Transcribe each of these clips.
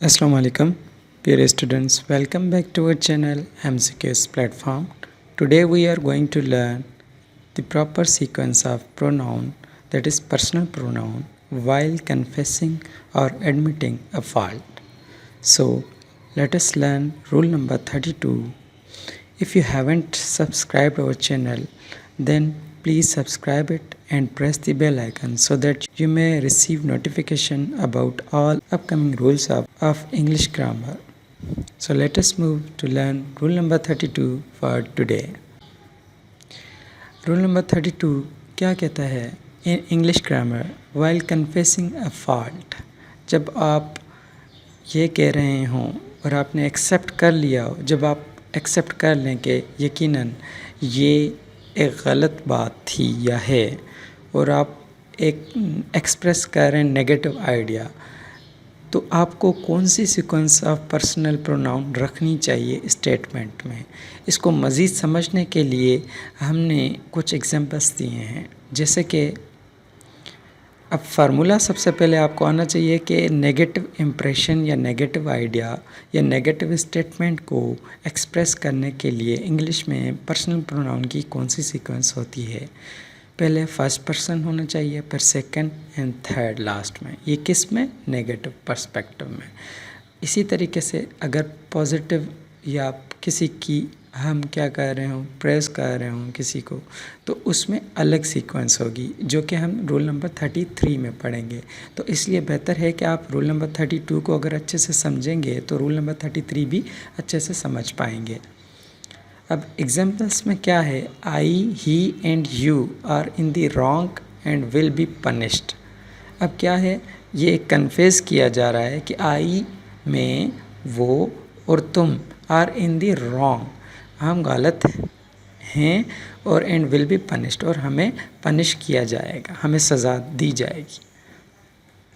Assalamu alaikum, dear students. Welcome back to our channel MCQ's platform. Today we are going to learn the proper sequence of pronoun, that is personal pronoun, while confessing or admitting a fault. So let us learn rule number 32. If you haven't subscribed our channel, then please subscribe it and press the bell icon so that you may receive notification about all upcoming rules of English grammar. So let us move to learn rule number 32 for today. Rule number 32 क्या कहता है in English grammar while confessing a fault? जब आप ये कह रहे हों और आपने एक्सेप्ट कर लिया हो, जब आप एक्सेप्ट कर लें कि यकीनन ये एक गलत बात थी या है और आप एक एक्सप्रेस कर रहे हैं नेगेटिव आइडिया, तो आपको कौन C sequence of personal pronoun रखनी चाहिए स्टेटमेंट में। इसको मज़ीद समझने के लिए हमने कुछ एग्जांपल्स दिए हैं। जैसे कि अब फार्मूला सबसे पहले आपको आना चाहिए कि नेगेटिव इम्प्रेशन या नेगेटिव आइडिया या नेगेटिव स्टेटमेंट को एक्सप्रेस करने के लिए इंग्लिश में पर्सनल प्रोनाउन की कौन सी सीक्वेंस होती है। पहले फर्स्ट पर्सन होना चाहिए, फिर सेकंड एंड थर्ड लास्ट में। ये किस में? नेगेटिव पर्सपेक्टिव में। इसी तरीके से अगर पॉजिटिव या किसी की हम क्या कह रहे हों, प्रेस कर रहे हों किसी को, तो उसमें अलग सीक्वेंस होगी जो कि हम रूल नंबर 33 में पढ़ेंगे। तो इसलिए बेहतर है कि आप रूल नंबर 32 को अगर अच्छे से समझेंगे तो रूल नंबर 33 भी अच्छे से समझ पाएंगे। अब एग्जाम्पल्स में क्या है, I, he and you are in the wrong and will be punished. अब क्या है, ये कन्फेस किया जा रहा है कि आई में वो और तुम आर इन द रॉन्ग, हम गलत हैं और एंड विल बी पनिश्ड, और हमें पनिश किया जाएगा, हमें सज़ा दी जाएगी।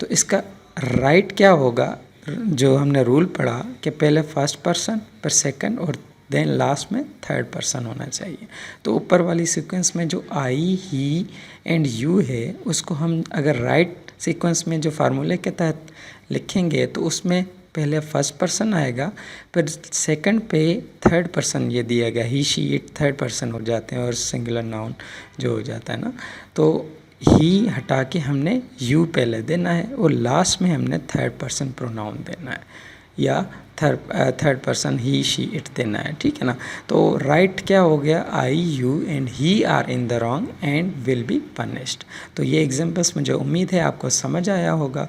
तो इसका राइट क्या होगा, जो हमने रूल पढ़ा कि पहले फर्स्ट पर्सन, फिर सेकंड और देन लास्ट में थर्ड पर्सन होना चाहिए। तो ऊपर वाली सीक्वेंस में जो आई, ही एंड यू है, उसको हम अगर राइट सीक्वेंस में जो फार्मूले के तहत लिखेंगे तो उसमें पहले फर्स्ट पर्सन आएगा, फिर सेकंड पे थर्ड पर्सन ये दिया गया, ही, शी, इट थर्ड पर्सन हो जाते हैं और सिंगुलर नाउन जो हो जाता है ना, तो ही हटा के हमने यू पहले देना है और लास्ट में हमने थर्ड पर्सन प्रोनाउन देना है या third person he, she, it देना है, ठीक है ना। तो राइट क्या हो गया, I, you and he are in the wrong and will be punished. तो ये एग्जांपल्स मुझे उम्मीद है आपको समझ आया होगा।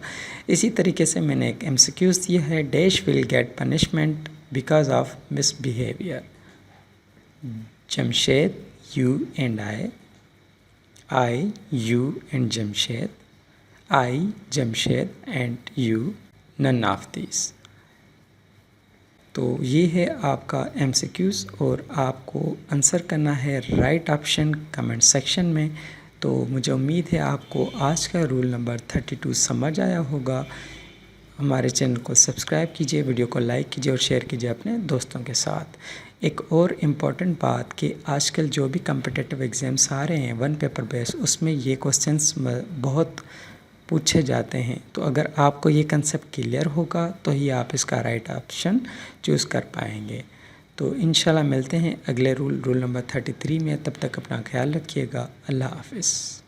इसी तरीके से मैंने एक MCQs दिया है, dash will get punishment because of misbehaviour. Jamshed, you and I, you and Jamshed, I, Jamshed and you, none of this. तो ये है आपका MCQs और आपको आंसर करना है राइट ऑप्शन कमेंट सेक्शन में। तो मुझे उम्मीद है आपको आज का रूल नंबर 32 समझ आया होगा। हमारे चैनल को सब्सक्राइब कीजिए, वीडियो को लाइक कीजिए और शेयर कीजिए अपने दोस्तों के साथ। एक और इम्पॉर्टेंट बात कि आजकल जो भी कम्पिटिटिव एग्ज़ाम्स आ रहे हैं वन पेपर बेस, उसमें ये क्वेश्चंस बहुत पूछे जाते हैं। तो अगर आपको ये कंसेप्ट क्लियर होगा तो ही आप इसका राइट ऑप्शन चूज़ कर पाएंगे। तो इंशाल्लाह मिलते हैं अगले रूल नंबर 33 में। तब तक अपना ख्याल रखिएगा। अल्लाह हाफ़िज़।